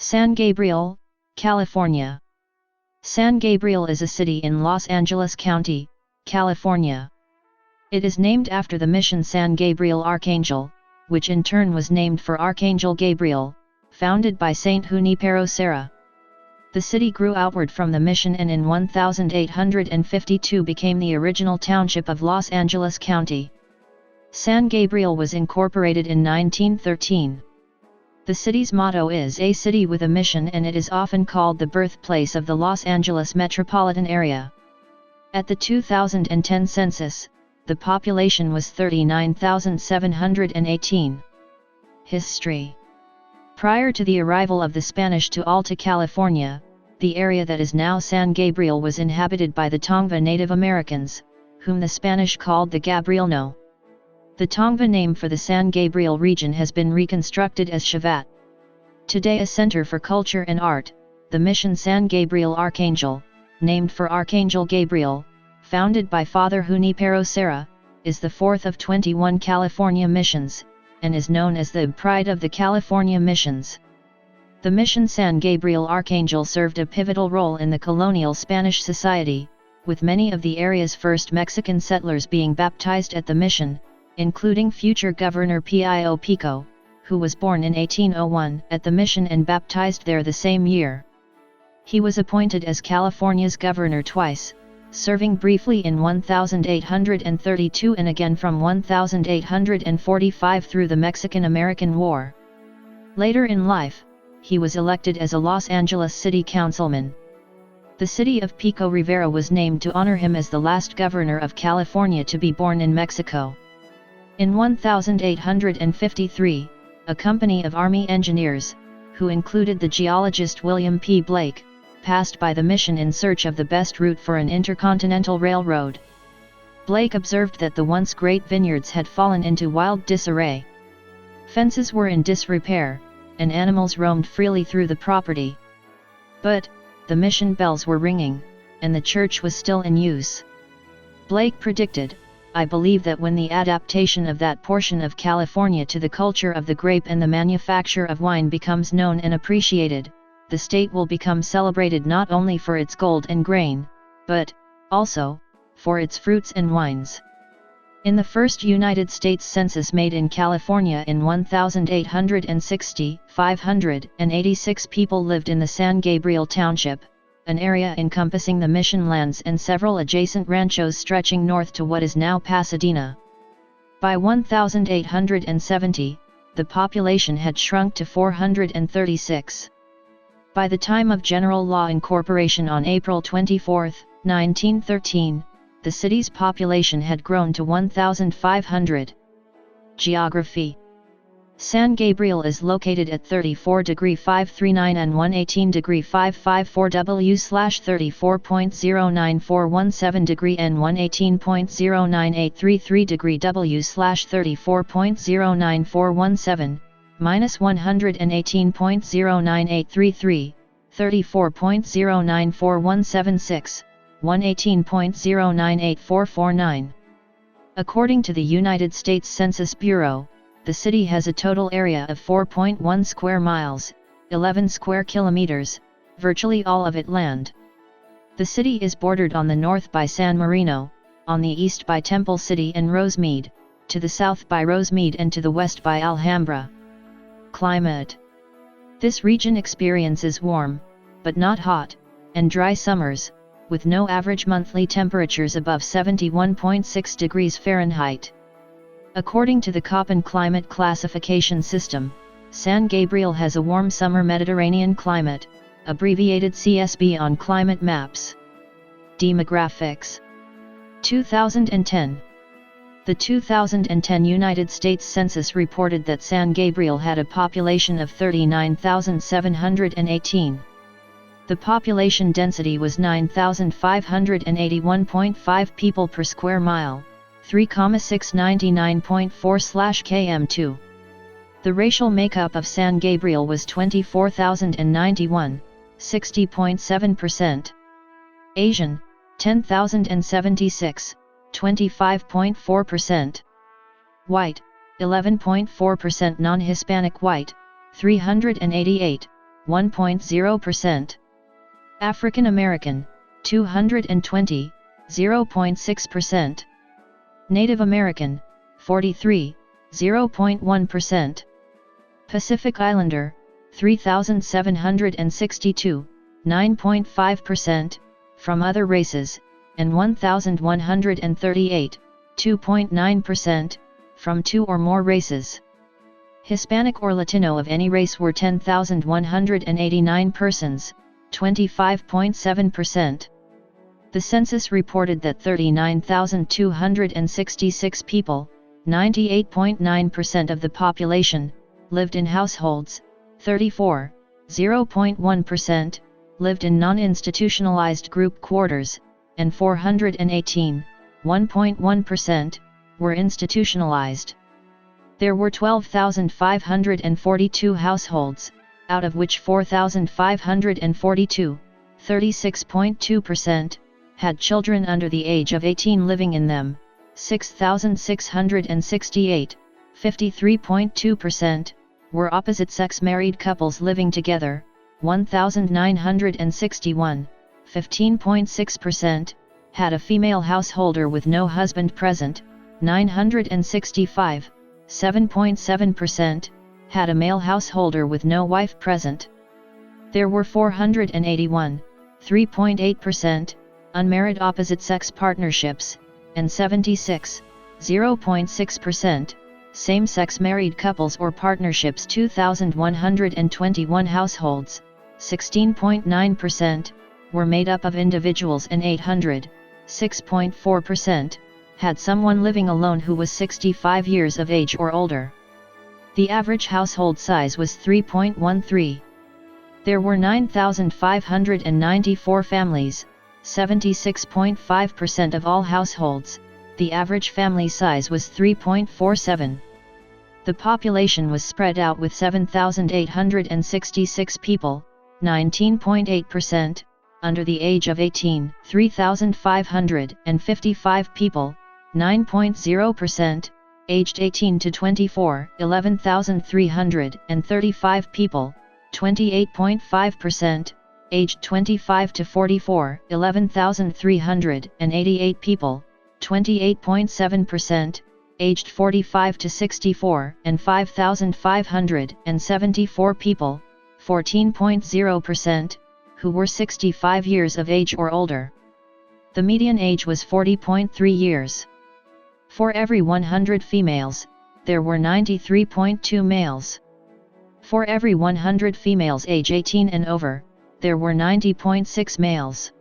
San Gabriel, California. San Gabriel is a city in Los Angeles County, California. It is named after the mission San Gabriel Archangel, which in turn was named for Archangel Gabriel, founded by Saint Junipero Serra. The city grew outward from the mission and in 1852 became the original township of Los Angeles County. San Gabriel was incorporated in 1913. The city's motto is "A City with a Mission," and it is often called the birthplace of the Los Angeles metropolitan area. At the 2010 census, the population was 39,718. History. Prior to the arrival of the Spanish to Alta California, the area that is now San Gabriel was inhabited by the Tongva Native Americans, whom the Spanish called the Gabrielno. The Tongva name for the San Gabriel region has been reconstructed as Xavat. Today a center for culture and art, the mission San Gabriel Archangel, named for Archangel Gabriel, founded by Father Junipero Serra, is the fourth of 21 California missions, and is known as the Pride of the California Missions. The mission San Gabriel Archangel served a pivotal role in the colonial Spanish society, with many of the area's first Mexican settlers being baptized at the mission, including future Governor Pio Pico, who was born in 1801 at the mission and baptized there the same year. He was appointed as California's governor twice, serving briefly in 1832 and again from 1845 through the Mexican-American War. Later in life, he was elected as a Los Angeles City Councilman. The city of Pico Rivera was named to honor him as the last governor of California to be born in Mexico. In 1853, a company of Army engineers, who included the geologist William P. Blake, passed by the mission in search of the best route for an intercontinental railroad. Blake observed that the once great vineyards had fallen into wild disarray. Fences were in disrepair, and animals roamed freely through the property. But the mission bells were ringing, and the church was still in use. Blake predicted, "I believe that when the adaptation of that portion of California to the culture of the grape and the manufacture of wine becomes known and appreciated, the state will become celebrated not only for its gold and grain, but, also, for its fruits and wines." In the first United States Census made in California in 1860, 586 people lived in the San Gabriel Township, an area encompassing the mission lands and several adjacent ranchos stretching north to what is now Pasadena. By 1870, the population had shrunk to 436. By the time of general law incorporation on April 24, 1913, the city's population had grown to 1,500. Geography. San Gabriel is located at 34°539 and 118°554 W/34.09417° and 118.09833° W/34.09417, -118.09833, 34.0941776, 118.0984449. According to the United States Census Bureau, the city has a total area of 4.1 square miles, 11 square kilometers, virtually all of it land. The city is bordered on the north by San Marino, on the east by Temple City and Rosemead, to the south by Rosemead and to the west by Alhambra. Climate. This region experiences warm, but not hot, and dry summers, with no average monthly temperatures above 71.6 degrees Fahrenheit. According to the Köppen climate classification system, San Gabriel has a warm summer Mediterranean climate, abbreviated CSB on climate maps. Demographics. 2010. The 2010 United States Census reported that San Gabriel had a population of 39,718. The population density was 9,581.5 people per square mile, 3,699.4/km2. The racial makeup of San Gabriel was 24,091, 60.7%. Asian, 10,076, 25.4%. White, 11.4%. Non-Hispanic white, 388, 1.0%. African American, 220, 0.6%. Native American, 43, 0.1%. Pacific Islander, 3,762, 9.5%, from other races, and 1,138, 2.9%, from two or more races. Hispanic or Latino of any race were 10,189 persons, 25.7%. The census reported that 39,266 people, 98.9% of the population, lived in households, 34, 0.1%, lived in non-institutionalized group quarters, and 418, 1.1%, were institutionalized. There were 12,542 households, out of which 4,542, 36.2%, had children under the age of 18 living in them, 6,668, 53.2%, were opposite-sex married couples living together, 1,961, 15.6%, had a female householder with no husband present, 965, 7.7%, had a male householder with no wife present. There were 481, 3.8%, unmarried opposite-sex partnerships, and 76, 0.6%, same-sex married couples or partnerships. 2,121 households, 16.9%, were made up of individuals, and 800, 6.4%, had someone living alone who was 65 years of age or older. The average household size was 3.13. There were 9,594 families, 76.5% of all households. The average family size was 3.47. The population was spread out with 7,866 people, 19.8%, under the age of 18, 3,555 people, 9.0%, aged 18 to 24, 11,335 people, 28.5%, aged 25 to 44, 11,388 people, 28.7%, aged 45 to 64, and 5,574 people, 14.0%, who were 65 years of age or older. The median age was 40.3 years. For every 100 females, there were 93.2 males. For every 100 females age 18 and over, there were 90.6 males.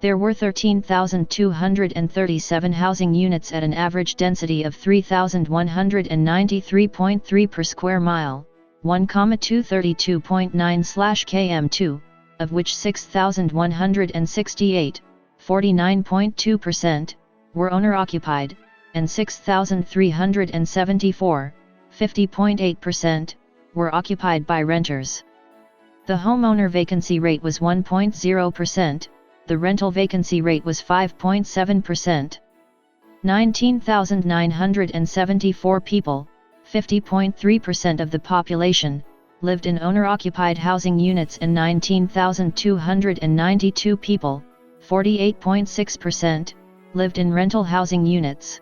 There were 13,237 housing units at an average density of 3,193.3 per square mile, 1,232.9/km2, of which 6,168, 49.2%, were owner-occupied, and 6,374, 50.8%, were occupied by renters. The homeowner vacancy rate was 1.0%, the rental vacancy rate was 5.7%. 19,974 people, 50.3% of the population, lived in owner-occupied housing units, and 19,292 people, 48.6%, lived in rental housing units.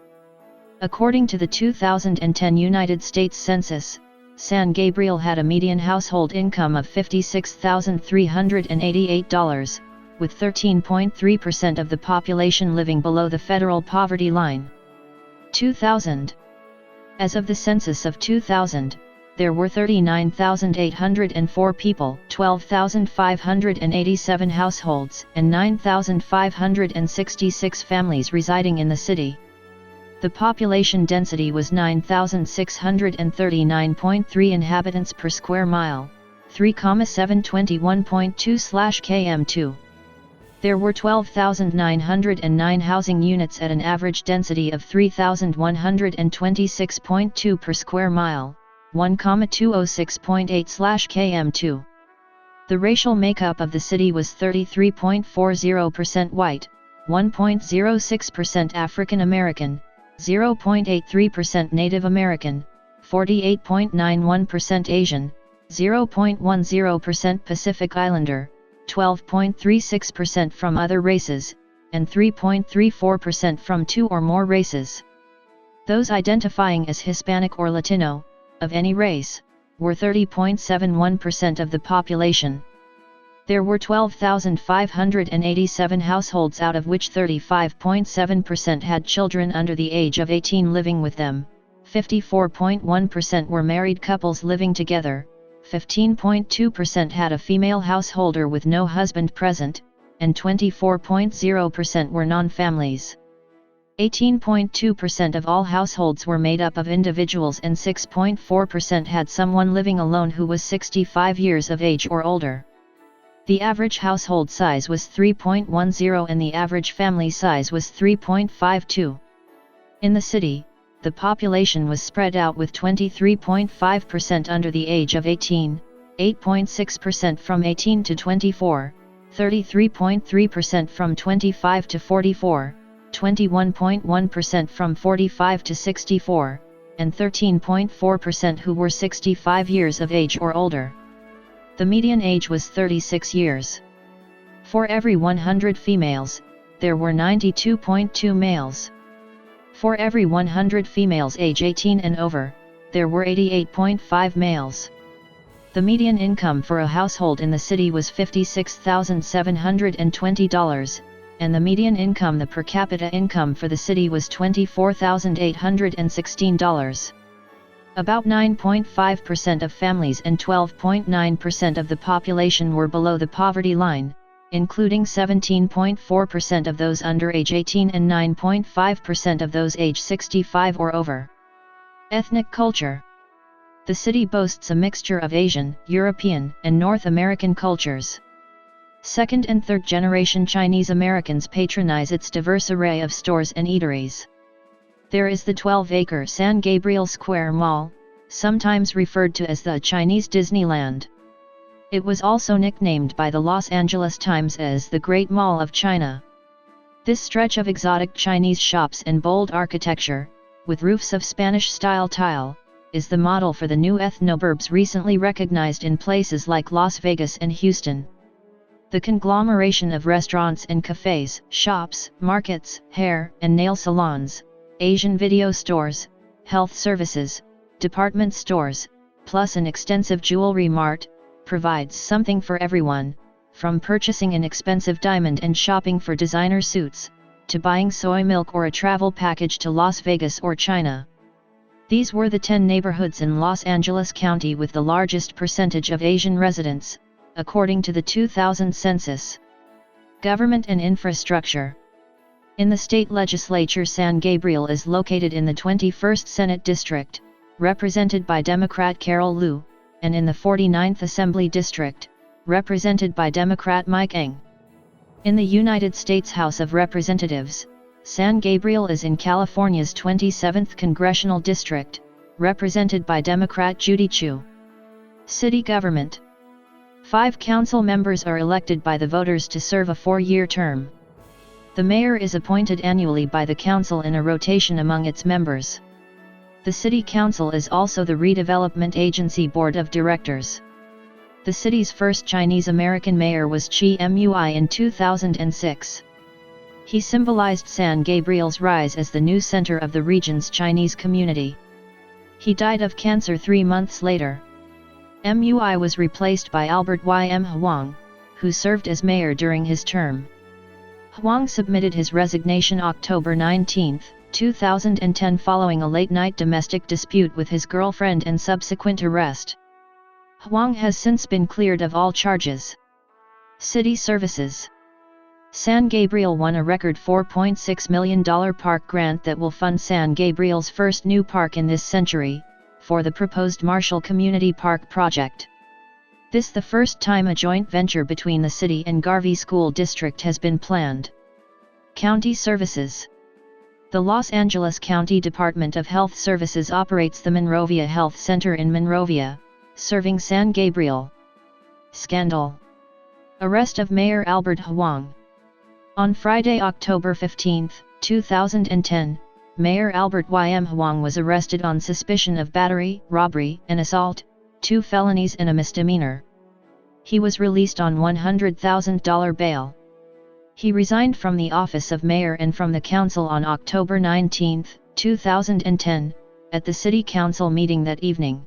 According to the 2010 United States Census, San Gabriel had a median household income of $56,388, with 13.3% of the population living below the federal poverty line. 2000. As of the census of 2000, there were 39,804 people, 12,587 households, and 9,566 families residing in the city. The population density was 9,639.3 inhabitants per square mile, 3,721.2/km2. There were 12,909 housing units at an average density of 3,126.2 per square mile, 1,206.8/km2. The racial makeup of the city was 33.40% white, 1.06% African American, 0.83% Native American, 48.91% Asian, 0.10% Pacific Islander, 12.36% from other races, and 3.34% from 2 or more races. Those identifying as Hispanic or Latino, of any race, were 30.71% of the population. There were 12,587 households, out of which 35.7% had children under the age of 18 living with them, 54.1% were married couples living together, 15.2% had a female householder with no husband present, and 24.0% were non-families. 18.2% of all households were made up of individuals, and 6.4% had someone living alone who was 65 years of age or older. The average household size was 3.10 and the average family size was 3.52. In the city, the population was spread out with 23.5% under the age of 18, 8.6% from 18 to 24, 33.3% from 25 to 44, 21.1% from 45 to 64, and 13.4% who were 65 years of age or older. The median age was 36 years. For every 100 females, there were 92.2 males. For every 100 females age 18 and over, there were 88.5 males. The median income for a household in the city was $56,720, and the median income, the per capita income for the city, was $24,816. About 9.5% of families and 12.9% of the population were below the poverty line, including 17.4% of those under age 18 and 9.5% of those age 65 or over. Ethnic culture. The city boasts a mixture of Asian, European, and North American cultures. Second and third generation Chinese Americans patronize its diverse array of stores and eateries. There is the 12-acre San Gabriel Square Mall, sometimes referred to as the Chinese Disneyland. It was also nicknamed by the Los Angeles Times as the Great Mall of China. This stretch of exotic Chinese shops and bold architecture, with roofs of Spanish-style tile, is the model for the new ethnoburbs recently recognized in places like Las Vegas and Houston. The conglomeration of restaurants and cafes, shops, markets, hair and nail salons, Asian video stores, health services, department stores, plus an extensive jewelry mart, provides something for everyone, from purchasing an expensive diamond and shopping for designer suits, to buying soy milk or a travel package to Las Vegas or China. These were the 10 neighborhoods in Los Angeles County with the largest percentage of Asian residents, according to the 2000 census. Government and infrastructure. In the state legislature, San Gabriel is located in the 21st Senate District, represented by Democrat Carol Liu, and in the 49th Assembly District, represented by Democrat Mike Eng. In the United States House of Representatives, San Gabriel is in California's 27th Congressional District, represented by Democrat Judy Chu. City government. 5 council members are elected by the voters to serve a 4-year term. The mayor is appointed annually by the council in a rotation among its members. The city council is also the redevelopment agency board of directors. The city's first Chinese American mayor was Chi Mui in 2006. He symbolized San Gabriel's rise as the new center of the region's Chinese community. He died of cancer 3 months later. Mui was replaced by Albert Y.M. Huang, who served as mayor during his term. Huang submitted his resignation October 19, 2010 following a late-night domestic dispute with his girlfriend and subsequent arrest. Huang has since been cleared of all charges. City services. San Gabriel won a record $4.6 million park grant that will fund San Gabriel's first new park in this century, for the proposed Marshall Community Park project. This the first time a joint venture between the city and Garvey School District has been planned. County services. The Los Angeles County Department of Health Services operates the Monrovia Health Center in Monrovia, serving San Gabriel. Scandal. Arrest of Mayor Albert Huang. On Friday, October 15, 2010, Mayor Albert Y.M. Huang was arrested on suspicion of battery, robbery, and assault, 2 felonies and a misdemeanor. He was released on $100,000 bail. He resigned from the office of mayor and from the council on October 19, 2010, at the city council meeting that evening.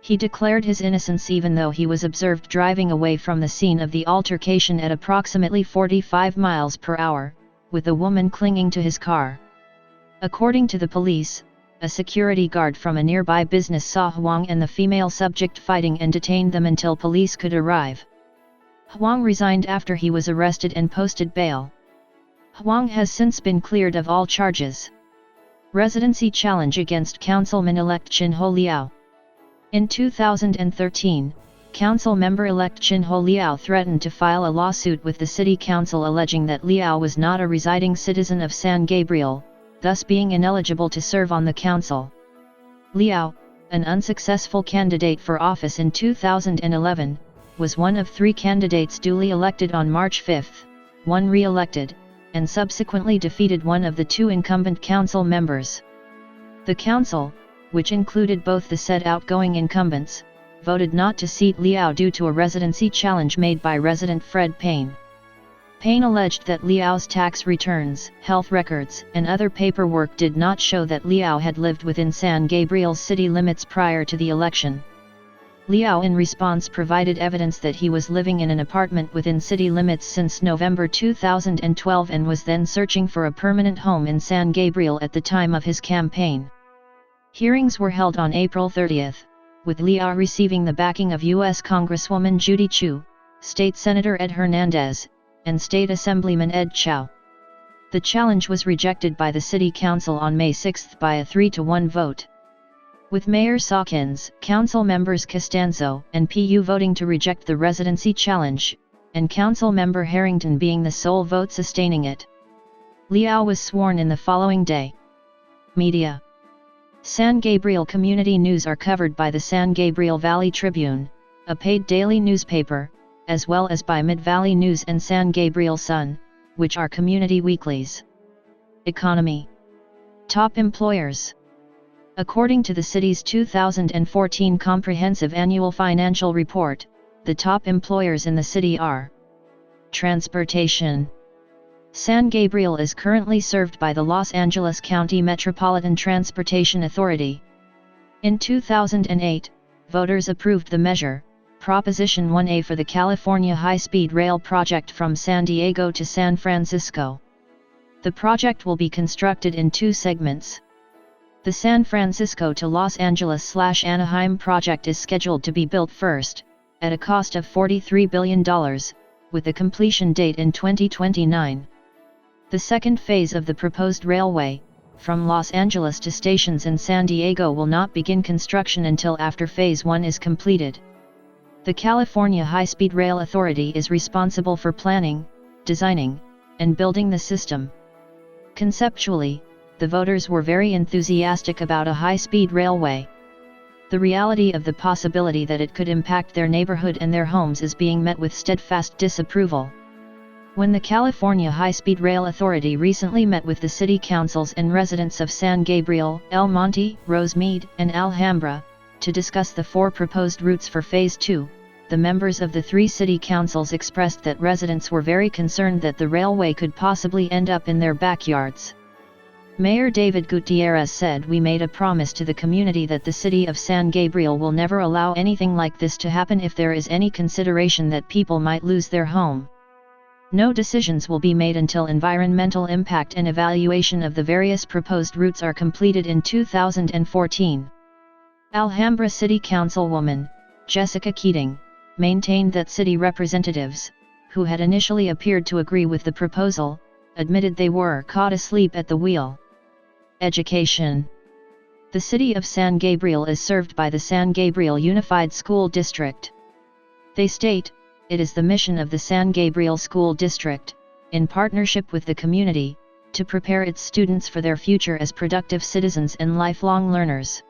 He declared his innocence even though he was observed driving away from the scene of the altercation at approximately 45 miles per hour, with a woman clinging to his car. According to the police, a security guard from a nearby business saw Huang and the female subject fighting and detained them until police could arrive. Huang resigned after he was arrested and posted bail. Huang has since been cleared of all charges. Residency challenge against Councilman-elect Chin-Ho Liao. In 2013, Council member-elect Chin-Ho Liao threatened to file a lawsuit with the City Council alleging that Liao was not a residing citizen of San Gabriel, thus being ineligible to serve on the council. Liao, an unsuccessful candidate for office in 2011, was one of 3 candidates duly elected on March 5, one re-elected, and subsequently defeated one of the 2 incumbent council members. The council, which included both the said outgoing incumbents, voted not to seat Liao due to a residency challenge made by resident Fred Payne. Payne alleged that Liao's tax returns, health records, and other paperwork did not show that Liao had lived within San Gabriel's city limits prior to the election. Liao in response provided evidence that he was living in an apartment within city limits since November 2012 and was then searching for a permanent home in San Gabriel at the time of his campaign. Hearings were held on April 30, with Liao receiving the backing of U.S. Congresswoman Judy Chu, State Senator Ed Hernandez, and State Assemblyman Ed Chow. The challenge was rejected by the City Council on May 6 by a 3-1 vote. With Mayor Sawkins, Council members Costanzo and Pu voting to reject the residency challenge, and Council member Harrington being the sole vote sustaining it. Liao was sworn in the following day. Media. San Gabriel community news are covered by the San Gabriel Valley Tribune, a paid daily newspaper, as well as by Mid-Valley News and San Gabriel Sun, which are community weeklies. Economy. Top employers. According to the city's 2014 Comprehensive Annual Financial Report, the top employers in the city are: Transportation. San Gabriel is currently served by the Los Angeles County Metropolitan Transportation Authority. In 2008, voters approved the measure, Proposition 1A, for the California High-Speed Rail project from San Diego to San Francisco. The project will be constructed in 2 segments. The San Francisco to Los Angeles/Anaheim project is scheduled to be built first, at a cost of $43 billion, with a completion date in 2029. The second phase of the proposed railway, from Los Angeles to stations in San Diego, will not begin construction until after Phase 1 is completed. The California High-Speed Rail Authority is responsible for planning, designing, and building the system. Conceptually, the voters were very enthusiastic about a high-speed railway. The reality of the possibility that it could impact their neighborhood and their homes is being met with steadfast disapproval. When the California High-Speed Rail Authority recently met with the city councils and residents of San Gabriel, El Monte, Rosemead, and Alhambra, to discuss the 4 proposed routes for Phase 2, the members of the 3 city councils expressed that residents were very concerned that the railway could possibly end up in their backyards. Mayor David Gutierrez said, "We made a promise to the community that the city of San Gabriel will never allow anything like this to happen if there is any consideration that people might lose their home. No decisions will be made until environmental impact and evaluation of the various proposed routes are completed in 2014. Alhambra City Councilwoman, Jessica Keating, maintained that city representatives, who had initially appeared to agree with the proposal, admitted they were caught asleep at the wheel. Education. The city of San Gabriel is served by the San Gabriel Unified School District. They state, it is the mission of the San Gabriel School District, in partnership with the community, to prepare its students for their future as productive citizens and lifelong learners.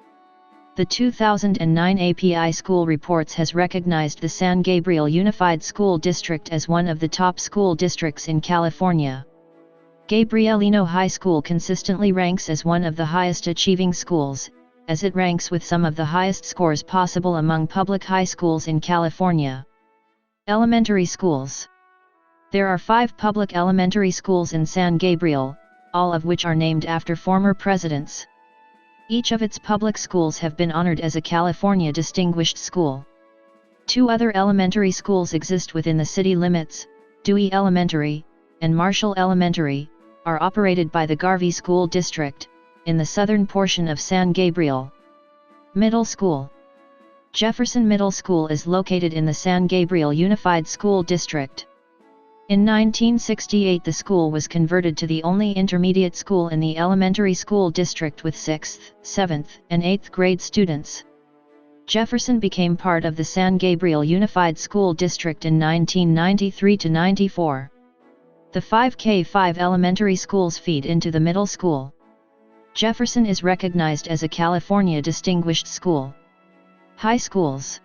The 2009 API School Reports has recognized the San Gabriel Unified School District as one of the top school districts in California. Gabrielino High School consistently ranks as one of the highest achieving schools, as it ranks with some of the highest scores possible among public high schools in California. Elementary schools. There are 5 public elementary schools in San Gabriel, all of which are named after former presidents. Each of its public schools have been honored as a California Distinguished School. 2 other elementary schools exist within the city limits, Dewey Elementary and Marshall Elementary, are operated by the Garvey School District, in the southern portion of San Gabriel. Middle School. Jefferson Middle School is located in the San Gabriel Unified School District. In 1968 the school was converted to the only intermediate school in the elementary school district with 6th, 7th, and 8th grade students. Jefferson became part of the San Gabriel Unified School District in 1993–94. The 5K5 elementary schools feed into the middle school. Jefferson is recognized as a California Distinguished School. High schools.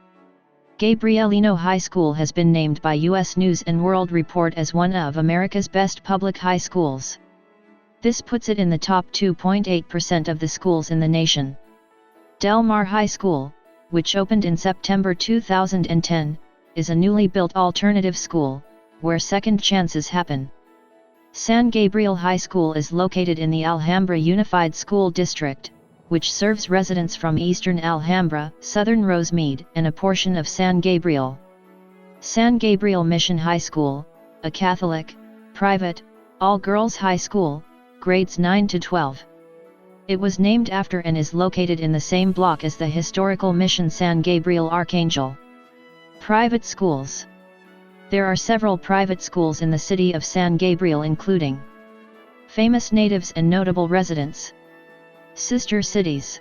Gabrielino High School has been named by U.S. News & World Report as one of America's best public high schools. This puts it in the top 2.8% of the schools in the nation. Del Mar High School, which opened in September 2010, is a newly built alternative school, where second chances happen. San Gabriel High School is located in the Alhambra Unified School District, which serves residents from eastern Alhambra, southern Rosemead, and a portion of San Gabriel. San Gabriel Mission High School, a Catholic, private, all-girls high school, grades 9 to 12. It was named after and is located in the same block as the historical Mission San Gabriel Archangel. Private schools. There are several private schools in the city of San Gabriel including famous natives and notable residents. Sister cities.